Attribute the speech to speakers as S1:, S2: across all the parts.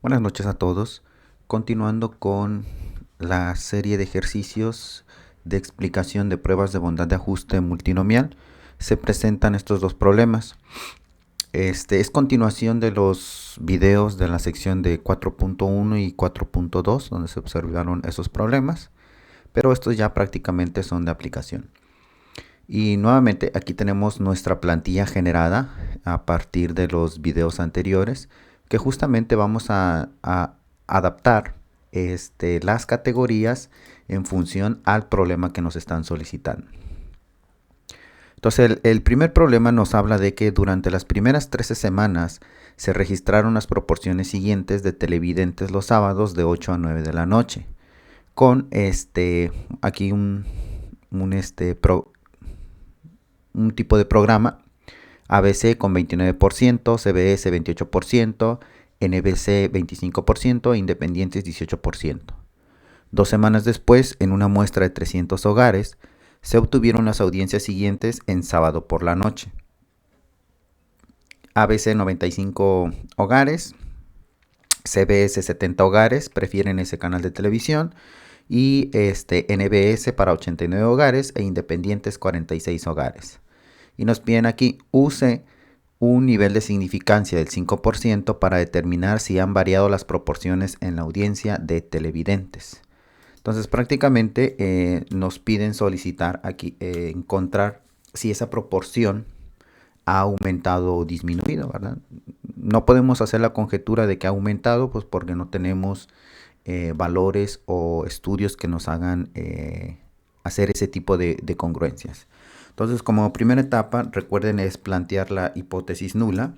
S1: Buenas noches a todos. Continuando con la serie de ejercicios de explicación de pruebas de bondad de ajuste multinomial, se presentan estos dos problemas. Este es continuación de los videos de la sección de 4.1 y 4.2 donde se observaron esos problemas, pero estos ya prácticamente son de aplicación. Y nuevamente aquí tenemos nuestra plantilla generada a partir de los videos anteriores, que justamente vamos a adaptar las categorías en función al problema que nos están solicitando. Entonces el primer problema nos habla de que durante las primeras 13 semanas se registraron las proporciones siguientes de televidentes los sábados de 8 a 9 de la noche, con aquí un tipo de programa: ABC con 29%, CBS 28%, NBC 25% e Independientes 18%. 2 semanas después, en una muestra de 300 hogares, se obtuvieron las audiencias siguientes en sábado por la noche: ABC 95 hogares, CBS 70 hogares, prefieren ese canal de televisión, y NBS para 89 hogares e Independientes 46 hogares. Y nos piden aquí: use un nivel de significancia del 5% para determinar si han variado las proporciones en la audiencia de televidentes. Entonces prácticamente nos piden solicitar aquí, encontrar si esa proporción ha aumentado o disminuido, ¿verdad? No podemos hacer la conjetura de que ha aumentado, pues porque no tenemos valores o estudios que nos hagan hacer ese tipo de congruencias. Entonces, como primera etapa, recuerden, es plantear la hipótesis nula.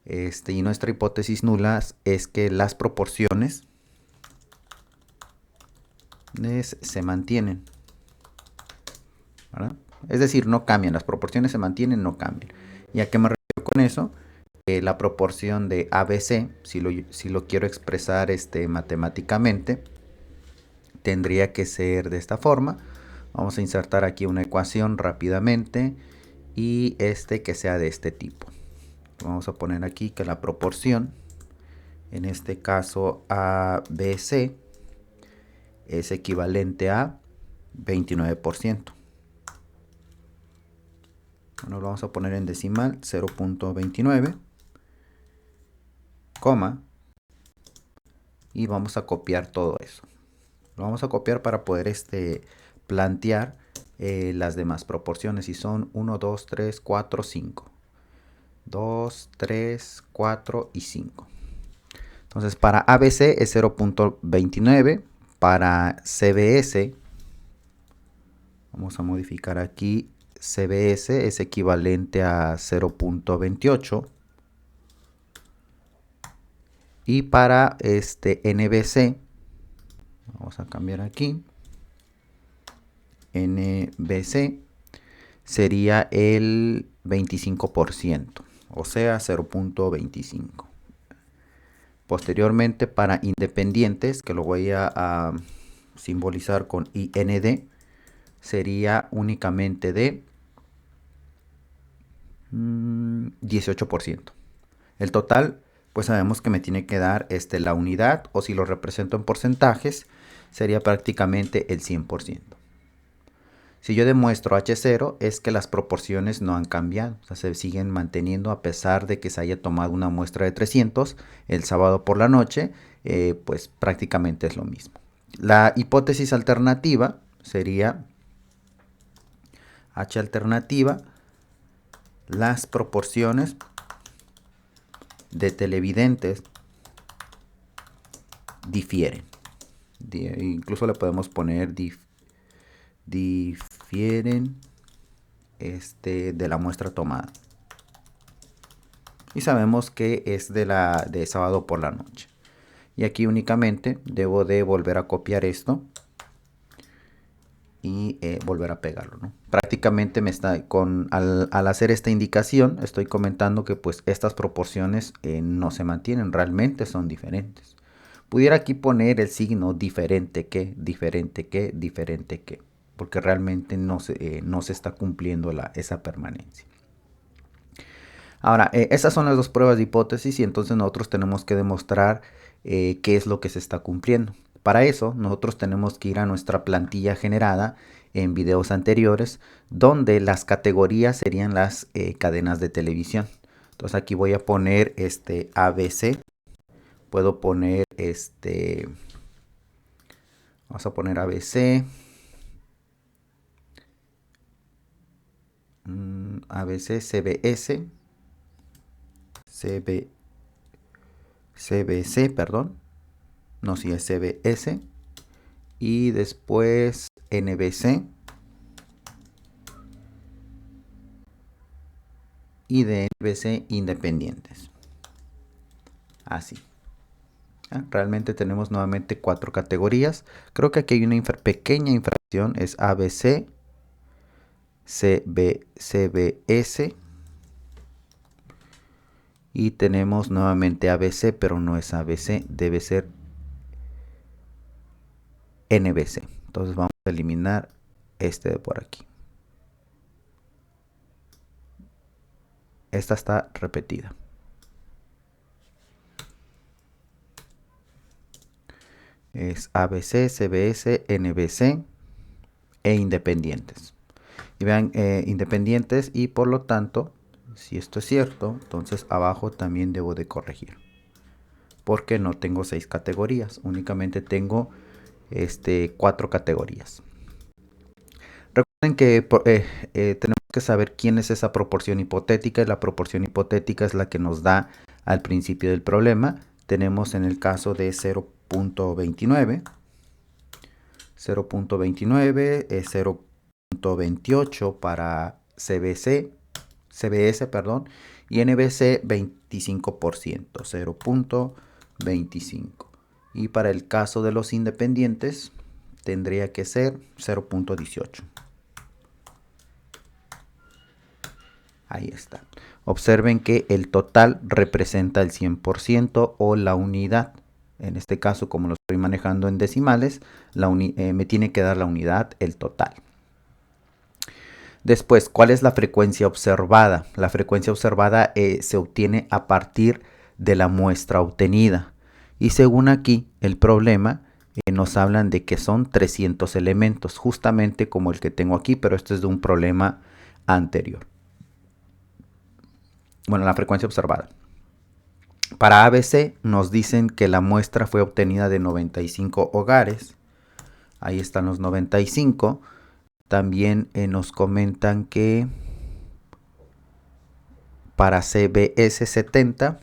S1: Y nuestra hipótesis nula es que las proporciones se mantienen, ¿verdad? Es decir, no cambian, las proporciones se mantienen, no cambian. ¿Y a qué me refiero con eso? La proporción de ABC, si lo quiero expresar matemáticamente, tendría que ser de esta forma. Vamos a insertar aquí una ecuación rápidamente y que sea de este tipo. Vamos a poner aquí que la proporción, en este caso ABC, es equivalente a 29%. Bueno, lo vamos a poner en decimal: 0.29, coma, y vamos a copiar todo eso. Lo vamos a copiar para poder plantear las demás proporciones, y son 1, 2, 3, 4, 5. 2, 3, 4 y 5. Entonces para ABC es 0.29, para CBS, vamos a modificar aquí, CBS es equivalente a 0.28, y para NBC, vamos a cambiar aquí, NBC sería el 25%, o sea 0.25. Posteriormente, para Independientes, que lo voy a simbolizar con IND, sería únicamente de 18%. El total, pues sabemos que me tiene que dar la unidad, o si lo represento en porcentajes, sería prácticamente el 100%. Si yo demuestro H0, es que las proporciones no han cambiado, o sea, se siguen manteniendo a pesar de que se haya tomado una muestra de 300 el sábado por la noche, pues prácticamente es lo mismo. La hipótesis alternativa sería H alternativa: las proporciones de televidentes difieren. Incluso le podemos poner difieren de la muestra tomada. Y sabemos que es de sábado por la noche. Y aquí únicamente debo de volver a copiar esto y volver a pegarlo, ¿no? Prácticamente al hacer esta indicación estoy comentando que pues estas proporciones no se mantienen, realmente son diferentes. Pudiera aquí poner el signo diferente que, diferente que, diferente que, porque realmente no se está cumpliendo esa permanencia. Ahora, esas son las dos pruebas de hipótesis, y entonces nosotros tenemos que demostrar qué es lo que se está cumpliendo. Para eso nosotros tenemos que ir a nuestra plantilla generada en videos anteriores, donde las categorías serían las cadenas de televisión. Entonces aquí voy a poner ABC. Puedo poner vamos a poner ABC. ABC, CBS, CBC, perdón. No, si es CBS. Y después NBC. Y de NBC independientes. Así. Realmente tenemos nuevamente 4 categorías. Creo que aquí hay una pequeña infracción. Es ABC, CBS. Y tenemos nuevamente ABC, pero no es ABC. Debe ser NBC. Entonces vamos a eliminar este de por aquí. Esta está repetida. Es ABC, CBS, NBC e independientes. Y vean, independientes, y por lo tanto, si esto es cierto, entonces abajo también debo de corregir. Porque no tengo 6 categorías, únicamente tengo 4 categorías. Recuerden que tenemos que saber quién es esa proporción hipotética, y la proporción hipotética es la que nos da al principio del problema. Tenemos en el caso de 0.29, 0.29 es 0.28 para CBS, perdón, y NBC 25%, 0.25. Y para el caso de los independientes tendría que ser 0.18. Ahí está. Observen que el total representa el 100% o la unidad. En este caso, como lo estoy manejando en decimales, me tiene que dar la unidad, el total. Después, ¿cuál es la frecuencia observada? La frecuencia observada se obtiene a partir de la muestra obtenida. Y según aquí, el problema nos hablan de que son 300 elementos, justamente como el que tengo aquí, pero este es de un problema anterior. Bueno, la frecuencia observada. Para ABC nos dicen que la muestra fue obtenida de 95 hogares. Ahí están los 95. También nos comentan que para CBS 70,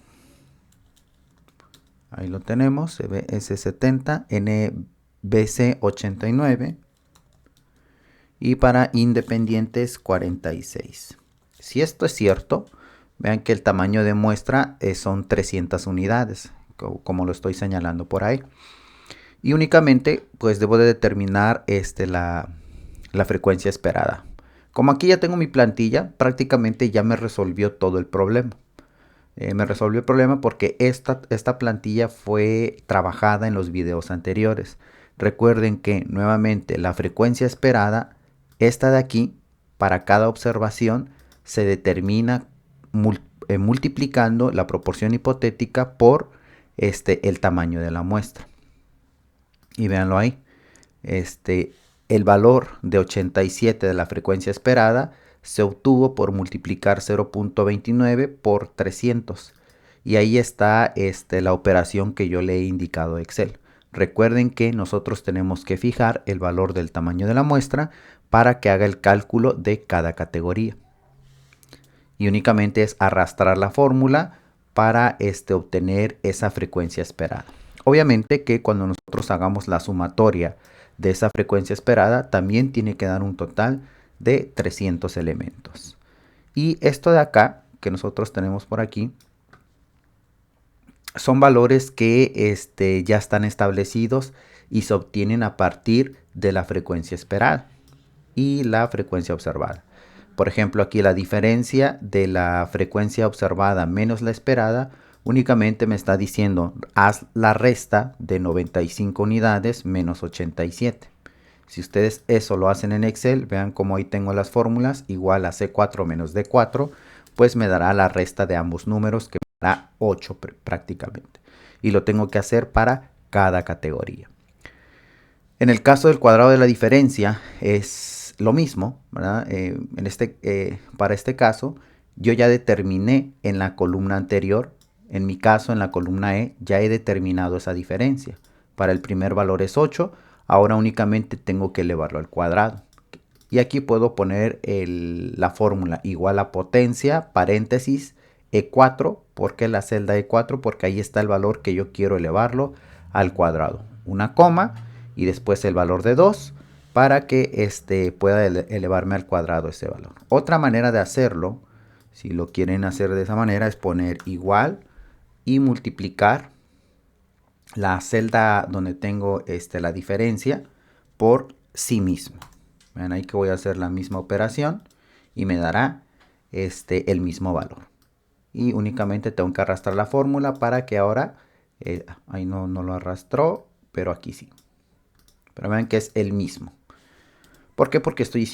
S1: ahí lo tenemos, CBS 70, NBC 89 y para independientes 46. Si esto es cierto, vean que el tamaño de muestra son 300 unidades, como lo estoy señalando por ahí. Y únicamente pues debo de determinar la frecuencia esperada. Como aquí ya tengo mi plantilla, prácticamente ya me resolvió todo el problema. Me resolvió el problema porque esta plantilla fue trabajada en los videos anteriores. Recuerden que nuevamente la frecuencia esperada, esta de aquí, para cada observación, se determina multiplicando la proporción hipotética por el tamaño de la muestra. Y véanlo ahí. El valor de 87 de la frecuencia esperada se obtuvo por multiplicar 0.29 por 300. Y ahí está la operación que yo le he indicado a Excel. Recuerden que nosotros tenemos que fijar el valor del tamaño de la muestra para que haga el cálculo de cada categoría. Y únicamente es arrastrar la fórmula para obtener esa frecuencia esperada. Obviamente que cuando nosotros hagamos la sumatoria de esa frecuencia esperada, también tiene que dar un total de 300 elementos. Y esto de acá, que nosotros tenemos por aquí, son valores que ya están establecidos y se obtienen a partir de la frecuencia esperada y la frecuencia observada. Por ejemplo, aquí la diferencia de la frecuencia observada menos la esperada únicamente me está diciendo haz la resta de 95 unidades menos 87. Si ustedes eso lo hacen en Excel, vean cómo ahí tengo las fórmulas, igual a C4 menos D4, pues me dará la resta de ambos números, que a 8 prácticamente. Y lo tengo que hacer para cada categoría. En el caso del cuadrado de la diferencia es lo mismo, ¿verdad? Para este caso, yo ya determiné en la columna anterior, en mi caso en la columna E, ya he determinado esa diferencia. Para el primer valor es 8, ahora únicamente tengo que elevarlo al cuadrado. Y aquí puedo poner la fórmula igual a potencia, paréntesis, E4, ¿por qué la celda E4? Porque ahí está el valor que yo quiero elevarlo al cuadrado. Una coma y después el valor de 2 para que pueda elevarme al cuadrado ese valor. Otra manera de hacerlo, si lo quieren hacer de esa manera, es poner igual y multiplicar la celda donde tengo la diferencia por sí mismo. Vean ahí que voy a hacer la misma operación y me dará el mismo valor. Y únicamente tengo que arrastrar la fórmula para que ahora, ahí no lo arrastró, pero aquí sí. Pero vean que es el mismo. ¿Por qué? Porque estoy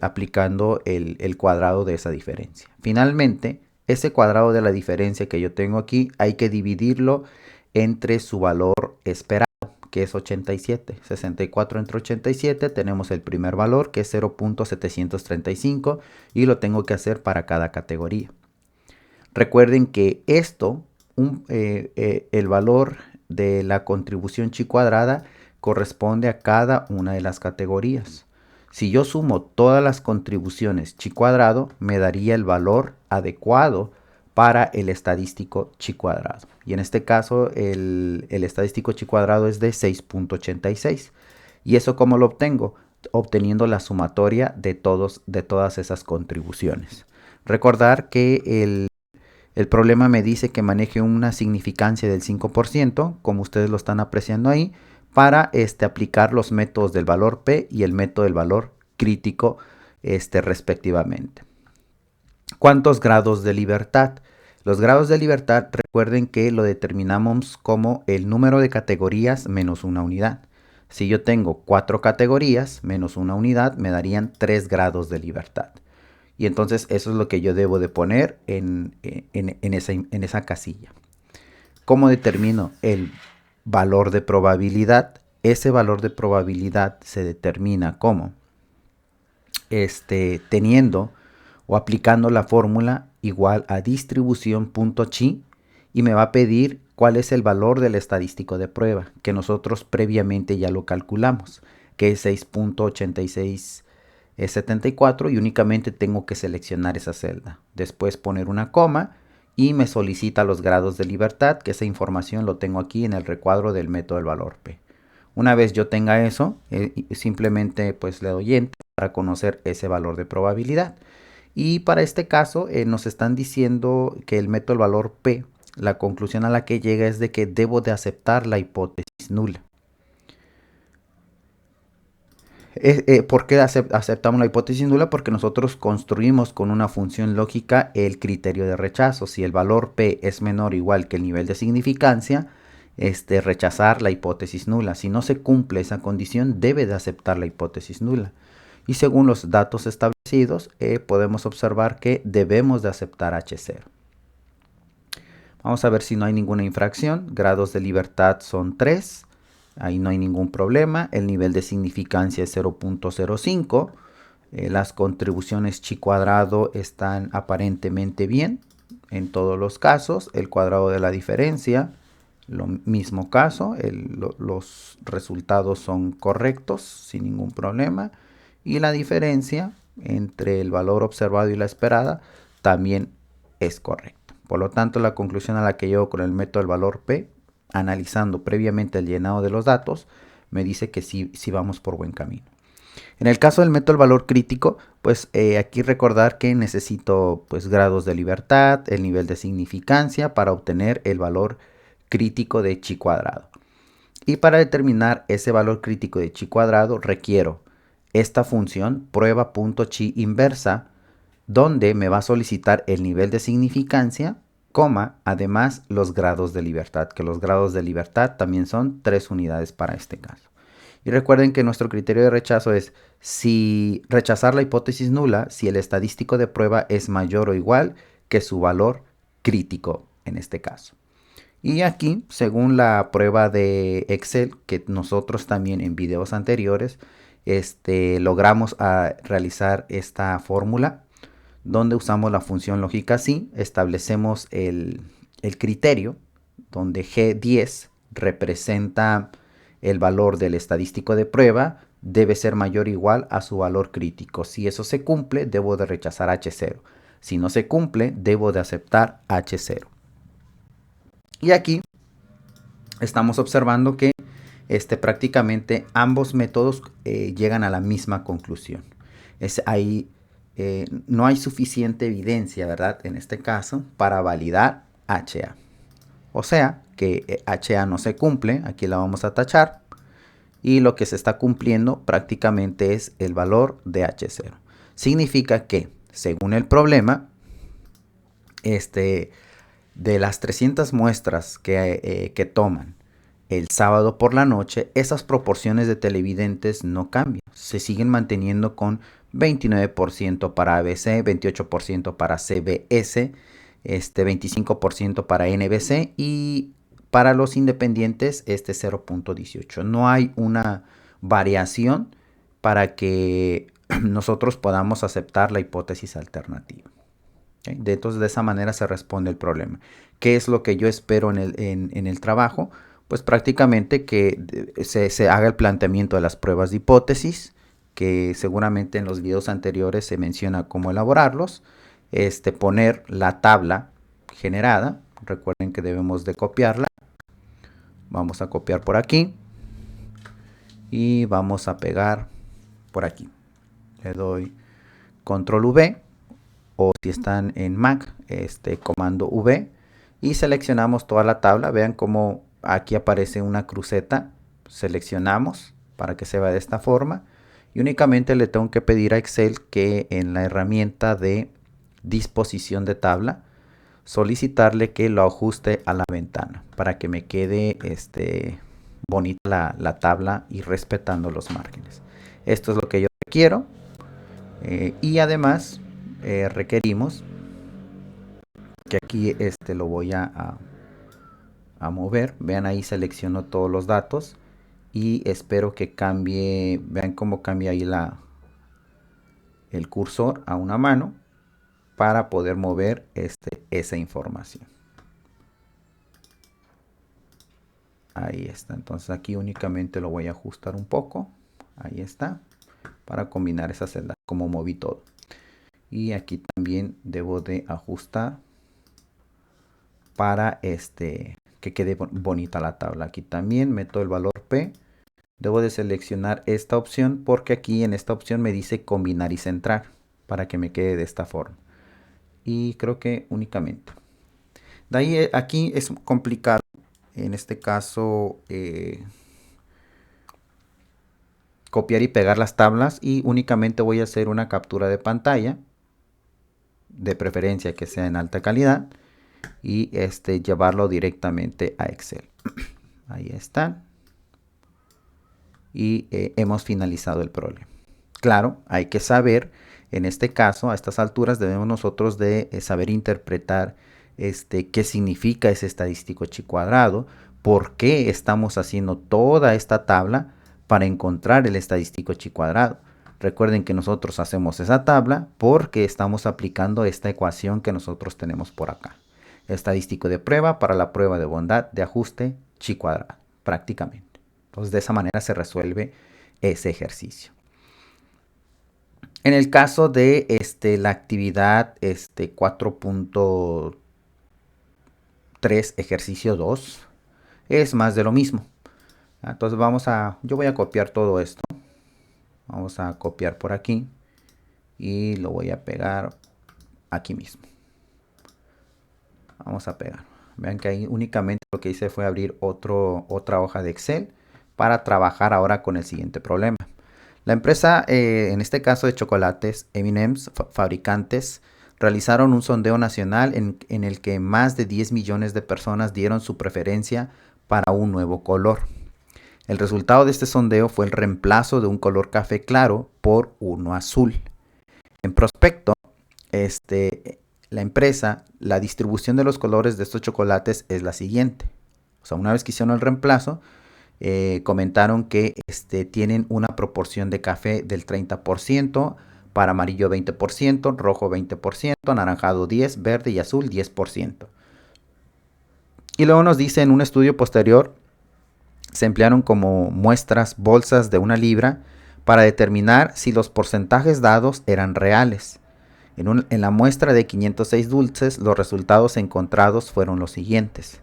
S1: aplicando el cuadrado de esa diferencia. Finalmente, ese cuadrado de la diferencia que yo tengo aquí, hay que dividirlo entre su valor esperado, que es 87. 64 entre 87, tenemos el primer valor, que es 0.735, y lo tengo que hacer para cada categoría. Recuerden que el valor de la contribución chi cuadrada corresponde a cada una de las categorías. Si yo sumo todas las contribuciones chi cuadrado, me daría el valor adecuado para el estadístico chi cuadrado. Y en este caso, el estadístico chi cuadrado es de 6.86. ¿Y eso cómo lo obtengo? Obteniendo la sumatoria de todas esas contribuciones. Recordar que el problema me dice que maneje una significancia del 5%, como ustedes lo están apreciando ahí, para aplicar los métodos del valor P y el método del valor crítico respectivamente. ¿Cuántos grados de libertad? Los grados de libertad, recuerden que lo determinamos como el número de categorías menos una unidad. Si yo tengo 4 categorías menos una unidad, me darían 3 grados de libertad. Y entonces eso es lo que yo debo de poner en esa casilla. ¿Cómo determino el valor de probabilidad? Ese valor de probabilidad se determina como teniendo o aplicando la fórmula igual a distribución.chi y me va a pedir cuál es el valor del estadístico de prueba, que nosotros previamente ya lo calculamos, que es 6.8674 y únicamente tengo que seleccionar esa celda. Después poner una coma y me solicita los grados de libertad, que esa información lo tengo aquí en el recuadro del método del valor P. Una vez yo tenga eso, simplemente pues le doy Enter para conocer ese valor de probabilidad. Y para este caso nos están diciendo que el método del valor P, la conclusión a la que llega es de que debo de aceptar la hipótesis nula. ¿Por qué aceptamos la hipótesis nula? Porque nosotros construimos con una función lógica el criterio de rechazo. Si el valor P es menor o igual que el nivel de significancia, rechazar la hipótesis nula. Si no se cumple esa condición, debe de aceptar la hipótesis nula. Y según los datos establecidos, podemos observar que debemos de aceptar H0. Vamos a ver si no hay ninguna infracción. Grados de libertad son 3. Ahí no hay ningún problema. El nivel de significancia es 0.05. Las contribuciones chi cuadrado están aparentemente bien en todos los casos. El cuadrado de la diferencia, lo mismo caso. Los resultados son correctos sin ningún problema. Y la diferencia entre el valor observado y la esperada también es correcta. Por lo tanto, la conclusión a la que llego con el método del valor P, analizando previamente el llenado de los datos, me dice que sí vamos por buen camino. En el caso del método del valor crítico, pues aquí recordar que necesito pues grados de libertad, el nivel de significancia para obtener el valor crítico de chi cuadrado. Y para determinar ese valor crítico de chi cuadrado requiero esta función prueba.chi inversa, donde me va a solicitar el nivel de significancia, además los grados de libertad, que los grados de libertad también son 3 unidades para este caso. Y recuerden que nuestro criterio de rechazo es si rechazar la hipótesis nula, si el estadístico de prueba es mayor o igual que su valor crítico en este caso. Y aquí, según la prueba de Excel, que nosotros también en videos anteriores logramos realizar esta fórmula, donde usamos la función lógica sí, establecemos el criterio, donde G10 representa el valor del estadístico de prueba, debe ser mayor o igual a su valor crítico. Si eso se cumple, debo de rechazar H0. Si no se cumple, debo de aceptar H0. Y aquí estamos observando que prácticamente ambos métodos llegan a la misma conclusión. No hay suficiente evidencia, ¿verdad? En este caso, para validar HA. O sea, que HA no se cumple, aquí la vamos a tachar. Y lo que se está cumpliendo prácticamente es el valor de H0. Significa que, según el problema, de las 300 muestras que toman el sábado por la noche, esas proporciones de televidentes no cambian. Se siguen manteniendo con 29% para ABC, 28% para CBS, 25% para NBC y para los independientes 0.18. No hay una variación para que nosotros podamos aceptar la hipótesis alternativa. ¿Okay? Entonces de esa manera se responde el problema. ¿Qué es lo que yo espero en el trabajo? Pues prácticamente que se haga el planteamiento de las pruebas de hipótesis, que seguramente en los videos anteriores se menciona cómo elaborarlos, poner la tabla generada, recuerden que debemos de copiarla, vamos a copiar por aquí y vamos a pegar por aquí, le doy control V o si están en Mac, comando V y seleccionamos toda la tabla, vean cómo aquí aparece una cruceta, seleccionamos para que se vea de esta forma y únicamente le tengo que pedir a Excel que en la herramienta de disposición de tabla solicitarle que lo ajuste a la ventana para que me quede bonita la tabla y respetando los márgenes. Esto es lo que yo quiero y además requerimos que aquí lo voy a mover. Vean ahí selecciono todos los datos y espero que cambie. Vean cómo cambia ahí el cursor a una mano para poder mover esa información. Ahí está. Entonces aquí únicamente lo voy a ajustar un poco. Ahí está. Para combinar esas celdas como moví todo. Y aquí también debo de ajustar para que quede bonita la tabla. Aquí también meto el valor P. Debo de seleccionar esta opción porque aquí en esta opción me dice combinar y centrar para que me quede de esta forma. Y creo que únicamente. De ahí aquí es complicado. En este caso copiar y pegar las tablas y únicamente voy a hacer una captura de pantalla. De preferencia que sea en alta calidad. Y llevarlo directamente a Excel. Ahí está. Y hemos finalizado el problema. Claro, hay que saber, en este caso, a estas alturas debemos nosotros de saber interpretar qué significa ese estadístico chi cuadrado, por qué estamos haciendo toda esta tabla para encontrar el estadístico chi cuadrado. Recuerden que nosotros hacemos esa tabla porque estamos aplicando esta ecuación que nosotros tenemos por acá. Estadístico de prueba para la prueba de bondad de ajuste chi cuadrado, prácticamente. Entonces de esa manera se resuelve ese ejercicio. En el caso de la actividad 4.3 ejercicio 2 es más de lo mismo. Entonces yo voy a copiar todo esto. Vamos a copiar por aquí y lo voy a pegar aquí mismo. Vamos a pegar. Vean que ahí únicamente lo que hice fue abrir otra hoja de Excel para trabajar ahora con el siguiente problema. La empresa, en este caso de chocolates, M&M's, fabricantes, realizaron un sondeo nacional en el que más de 10 millones de personas dieron su preferencia para un nuevo color. El resultado de este sondeo fue el reemplazo de un color café claro por uno azul. En prospecto, la empresa, la distribución de los colores de estos chocolates es la siguiente. O sea, una vez que hicieron el reemplazo, comentaron que tienen una proporción de café del 30%, para amarillo 20%, rojo 20%, anaranjado 10%, verde y azul 10%. Y luego nos dice en un estudio posterior, se emplearon como muestras bolsas de 1 libra para determinar si los porcentajes dados eran reales. En la muestra de 506 dulces, los resultados encontrados fueron los siguientes: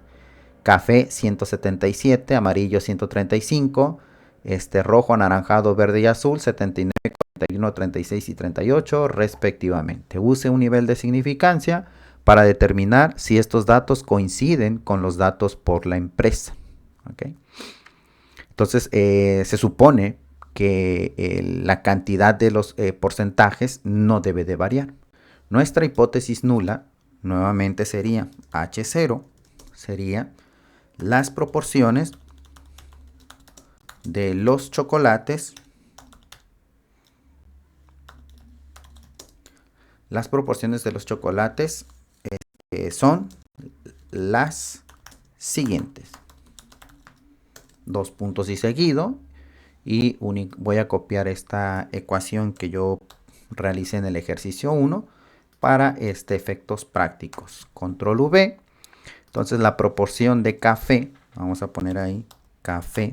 S1: café 177, amarillo 135, rojo, anaranjado, verde y azul 79, 41, 36 y 38 respectivamente. Use un nivel de significancia para determinar si estos datos coinciden con los datos por la empresa. ¿Okay? Entonces, se supone que la cantidad de los porcentajes no debe de variar. Nuestra hipótesis nula nuevamente sería H0, sería las proporciones de los chocolates. Las proporciones de los chocolates son las siguientes. 2 puntos y seguido. Y voy a copiar esta ecuación que yo realicé en el ejercicio 1 para efectos prácticos. Control V. Entonces la proporción de café, vamos a poner ahí, café,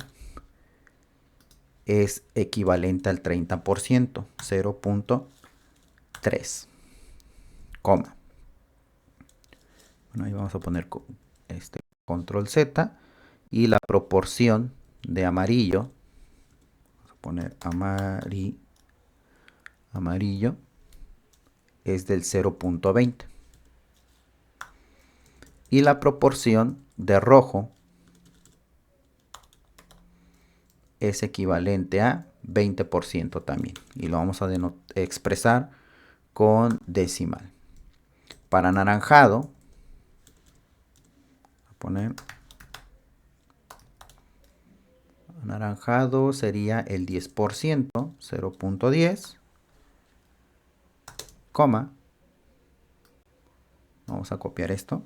S1: es equivalente al 30%, 0.3, coma. Bueno, ahí vamos a poner control Z. Y la proporción de amarillo, vamos a poner amarillo, es del 0.20. Y la proporción de rojo es equivalente a 20% también. Y lo vamos a expresar con decimal. Para anaranjado, a poner anaranjado sería el 10%, 0.10, coma. Vamos a copiar esto.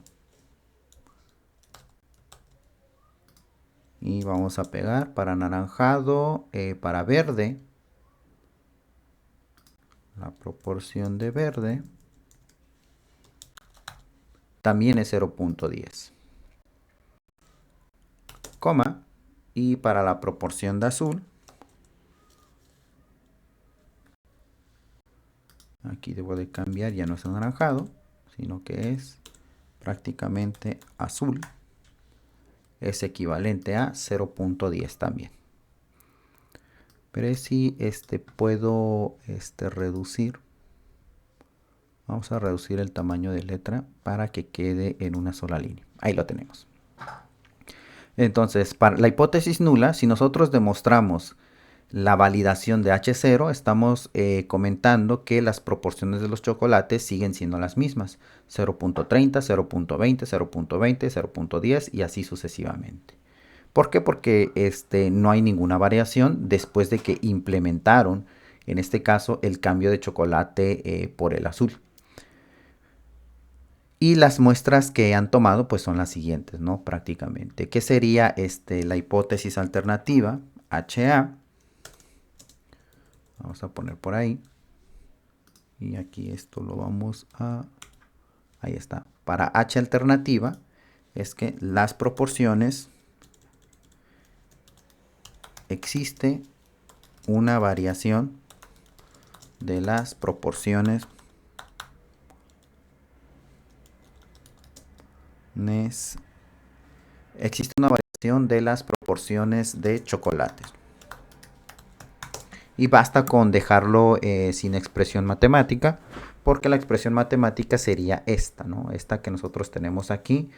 S1: Y vamos a pegar para anaranjado, para verde. La proporción de verde también es 0.10, coma. Y para la proporción de azul, aquí debo de cambiar, ya no es anaranjado, sino que es prácticamente azul, es equivalente a 0.10 también. Pero si puedo reducir, vamos a reducir el tamaño de letra para que quede en una sola línea. Ahí lo tenemos. Entonces, para la hipótesis nula, si nosotros demostramos la validación de H0, estamos comentando que las proporciones de los chocolates siguen siendo las mismas: 0.30, 0.20, 0.20, 0.10 y así sucesivamente. ¿Por qué? Porque no hay ninguna variación después de que implementaron, en este caso, el cambio de chocolate por el azul. Y las muestras que han tomado pues son las siguientes, ¿no? Prácticamente. ¿Qué sería la hipótesis alternativa? HA. Vamos a poner por ahí. Y aquí esto lo vamos a... Ahí está. Para H alternativa es que las proporciones... Existe una variación de las proporciones de chocolates. Y basta con dejarlo sin expresión matemática, porque la expresión matemática sería esta, ¿no? Esta que nosotros tenemos aquí,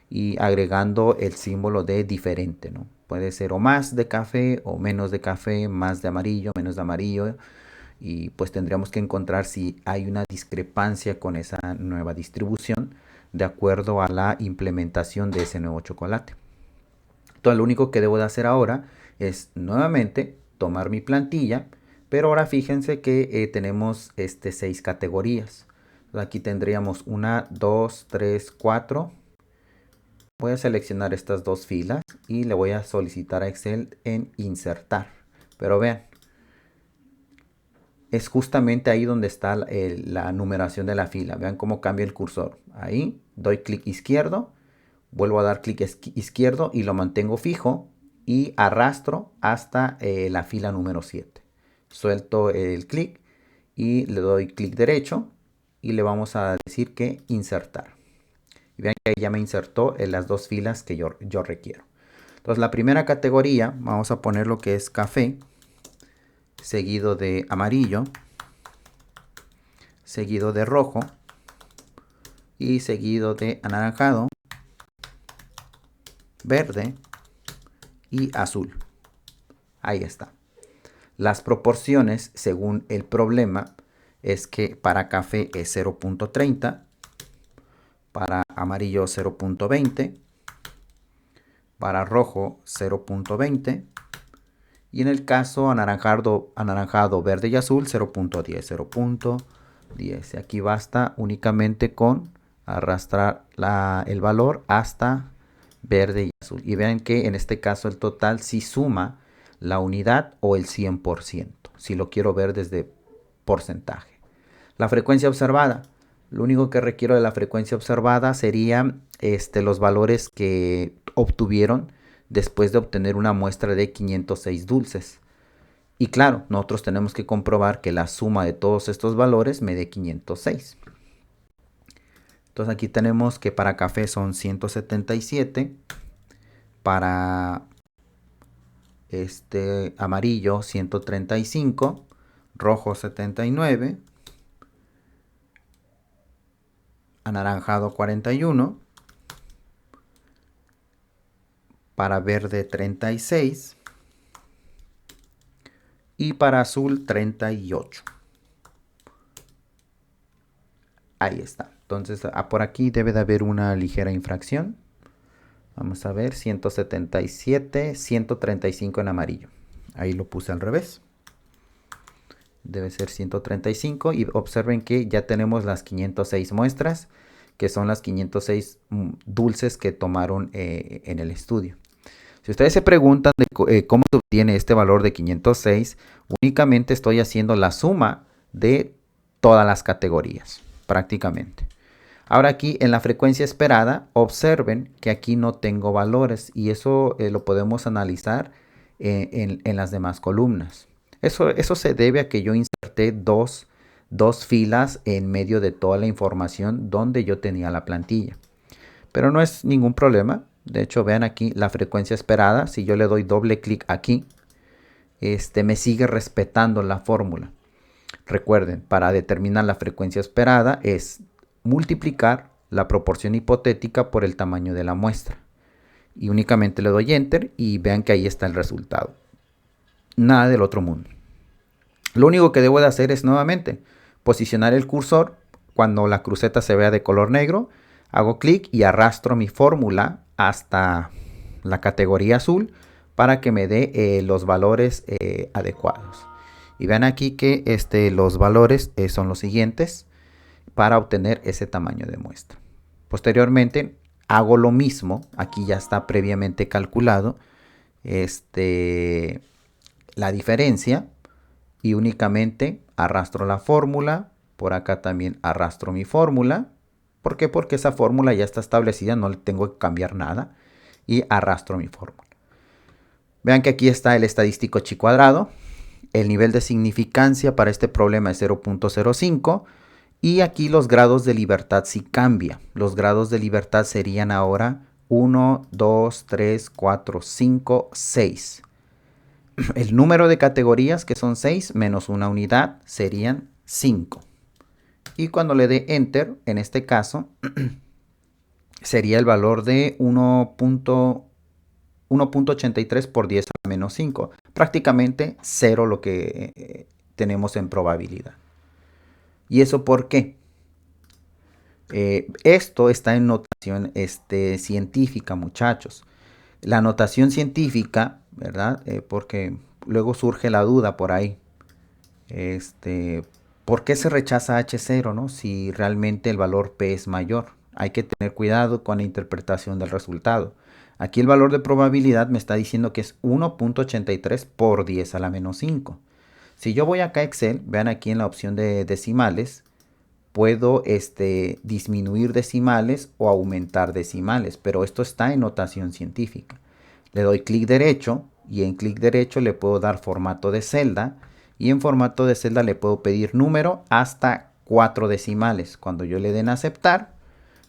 S1: y agregando el símbolo de diferente, ¿no? Puede ser o más de café o menos de café, más de amarillo, menos de amarillo. Y pues tendríamos que encontrar si hay una discrepancia con esa nueva distribución de acuerdo a la implementación de ese nuevo chocolate. Entonces lo único que debo de hacer ahora es nuevamente tomar mi plantilla, pero ahora fíjense que tenemos 6 categorías. Aquí tendríamos 1, 2, 3, 4. Voy a seleccionar estas dos filas y le voy a solicitar a Excel en insertar. Pero vean, es justamente ahí donde está la numeración de la fila. Vean cómo cambia el cursor. Ahí doy clic izquierdo, vuelvo a dar clic izquierdo y lo mantengo fijo y arrastro hasta la fila número 7. Suelto el clic y le doy clic derecho y le vamos a decir que insertar. Y vean que ya me insertó en las dos filas que yo requiero. Entonces la primera categoría vamos a poner lo que es café, seguido de amarillo, seguido de rojo y seguido de anaranjado, verde y azul. Ahí está. Las proporciones según el problema es que para café es 0.30, para amarillo 0.20, para rojo 0.20 y en el caso anaranjado, verde y azul 0.10, 0.10. Aquí basta únicamente con arrastrar el valor hasta verde y azul. Y vean que en este caso el total sí suma la unidad o el 100%, si lo quiero ver desde porcentaje. La frecuencia observada. Lo único que requiero de la frecuencia observada serían los valores que obtuvieron después de obtener una muestra de 506 dulces. Y claro, nosotros tenemos que comprobar que la suma de todos estos valores me dé 506. Entonces aquí tenemos que para café son 177, para amarillo 135, rojo 79, anaranjado 41, para verde 36 y para azul 38. Ahí está. Entonces por aquí debe de haber una ligera infracción. Vamos a ver, 177, 135 en amarillo. Ahí lo puse al revés. Debe ser 135 y observen que ya tenemos las 506 muestras, que son las 506 dulces que tomaron en el estudio. Si ustedes se preguntan de cómo se obtiene este valor de 506, únicamente estoy haciendo la suma de todas las categorías, prácticamente. Ahora aquí en la frecuencia esperada, observen que aquí no tengo valores y eso lo podemos analizar en las demás columnas. Eso se debe a que yo inserté dos filas en medio de toda la información donde yo tenía la plantilla. Pero no es ningún problema. De hecho, vean aquí la frecuencia esperada. Si yo le doy doble clic aquí, me sigue respetando la fórmula. Recuerden, para determinar la frecuencia esperada es multiplicar la proporción hipotética por el tamaño de la muestra. Y únicamente le doy Enter y vean que ahí está el resultado. Nada del otro mundo. Lo único que debo de hacer es nuevamente posicionar el cursor cuando la cruceta se vea de color negro. Hago clic y arrastro mi fórmula hasta la categoría azul para que me dé los valores adecuados. Y vean aquí que los valores son los siguientes para obtener ese tamaño de muestra. Posteriormente hago lo mismo. Aquí ya está previamente calculado la diferencia y únicamente arrastro la fórmula. Por acá también arrastro mi fórmula. ¿Por qué? Porque esa fórmula ya está establecida, no le tengo que cambiar nada. Y arrastro mi fórmula. Vean que aquí está el estadístico chi cuadrado. El nivel de significancia para este problema es 0.05. Y aquí los grados de libertad sí cambia. Los grados de libertad serían ahora 1, 2, 3, 4, 5, 6. El número de categorías, que son 6, menos una unidad, serían 5. Y cuando le dé Enter, en este caso, sería el valor de 1.83 por 10 a la menos 5. Prácticamente 0 lo que tenemos en probabilidad. ¿Y eso por qué? Esto está en notación científica, muchachos. La notación científica, ¿verdad? Porque luego surge la duda por ahí. ¿Por qué se rechaza H0, no? Si realmente el valor P es mayor. Hay que tener cuidado con la interpretación del resultado. Aquí el valor de probabilidad me está diciendo que es 1.83 por 10 a la menos 5. Si yo voy acá a Excel, vean aquí en la opción de decimales, puedo disminuir decimales o aumentar decimales, pero esto está en notación científica. Le doy clic derecho y en clic derecho le puedo dar formato de celda y en formato de celda le puedo pedir número hasta 4 decimales. Cuando yo le den a aceptar,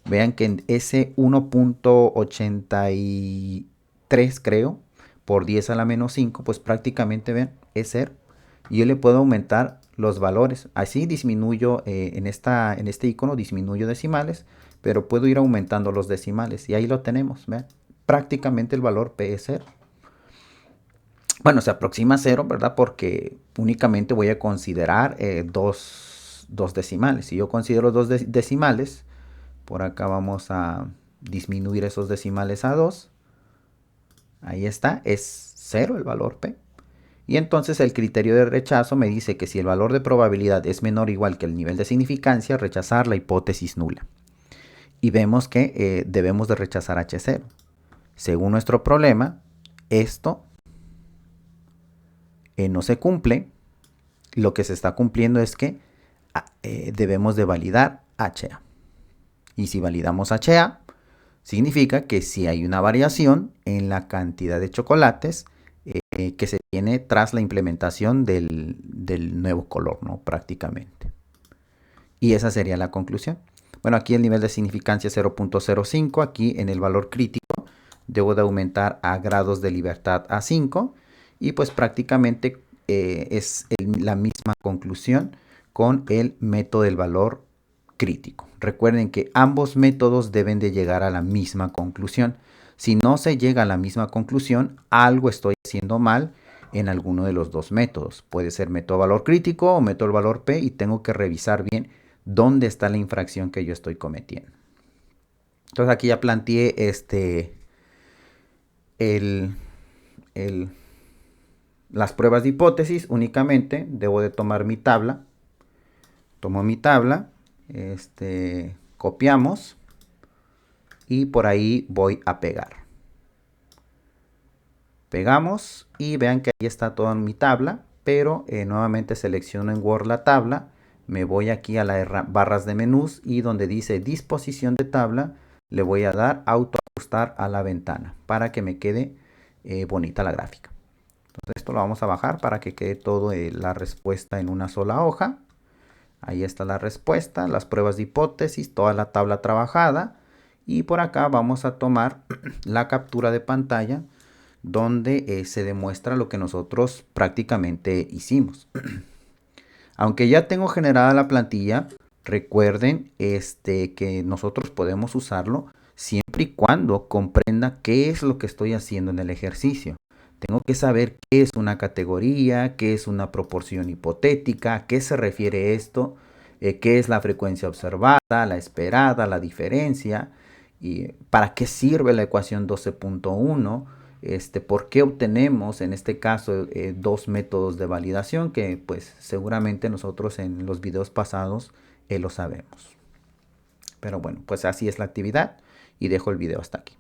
S1: vean que en ese 1.83 creo por 10 a la menos 5, pues prácticamente ven, es 0. Y yo le puedo aumentar los valores. Así disminuyo, en este icono disminuyo decimales, pero puedo ir aumentando los decimales. Y ahí lo tenemos, vean. Prácticamente el valor P es 0. Bueno, se aproxima a 0, ¿verdad? Porque únicamente voy a considerar dos decimales. Si yo considero dos decimales, por acá vamos a disminuir esos decimales a 2. Ahí está, es 0 el valor P. Y entonces el criterio de rechazo me dice que si el valor de probabilidad es menor o igual que el nivel de significancia, rechazar la hipótesis nula. Y vemos que debemos de rechazar H0. Según nuestro problema, esto no se cumple. Lo que se está cumpliendo es que debemos de validar HA. Y si validamos HA, significa que si hay una variación en la cantidad de chocolates que se tiene tras la implementación del nuevo color, ¿no? Prácticamente. Y esa sería la conclusión. Bueno, aquí el nivel de significancia es 0.05. Aquí en el valor crítico debo de aumentar a grados de libertad a 5. Y pues prácticamente es la misma conclusión con el método del valor crítico. Recuerden que ambos métodos deben de llegar a la misma conclusión. Si no se llega a la misma conclusión, algo estoy haciendo mal en alguno de los dos métodos. Puede ser método valor crítico o método valor P y tengo que revisar bien dónde está la infracción que yo estoy cometiendo. Entonces aquí ya planteé las pruebas de hipótesis. Únicamente debo de tomar mi tabla. Tomo mi tabla, copiamos y por ahí voy a pegar. Pegamos y vean que ahí está toda mi tabla, pero nuevamente selecciono en Word la tabla, me voy aquí a las barras de menús y donde dice disposición de tabla, le voy a dar autoajustar a la ventana para que me quede bonita la gráfica. Entonces esto lo vamos a bajar para que quede todo la respuesta en una sola hoja. Ahí está la respuesta, las pruebas de hipótesis, toda la tabla trabajada. Y por acá vamos a tomar la captura de pantalla donde se demuestra lo que nosotros prácticamente hicimos. Aunque ya tengo generada la plantilla, recuerden que nosotros podemos usarlo siempre y cuando comprenda qué es lo que estoy haciendo en el ejercicio. Tengo que saber qué es una categoría, qué es una proporción hipotética, a qué se refiere esto, qué es la frecuencia observada, la esperada, la diferencia, y para qué sirve la ecuación 12.1, por qué obtenemos en este caso dos métodos de validación que pues seguramente nosotros en los videos pasados lo sabemos. Pero bueno, pues así es la actividad y dejo el video hasta aquí.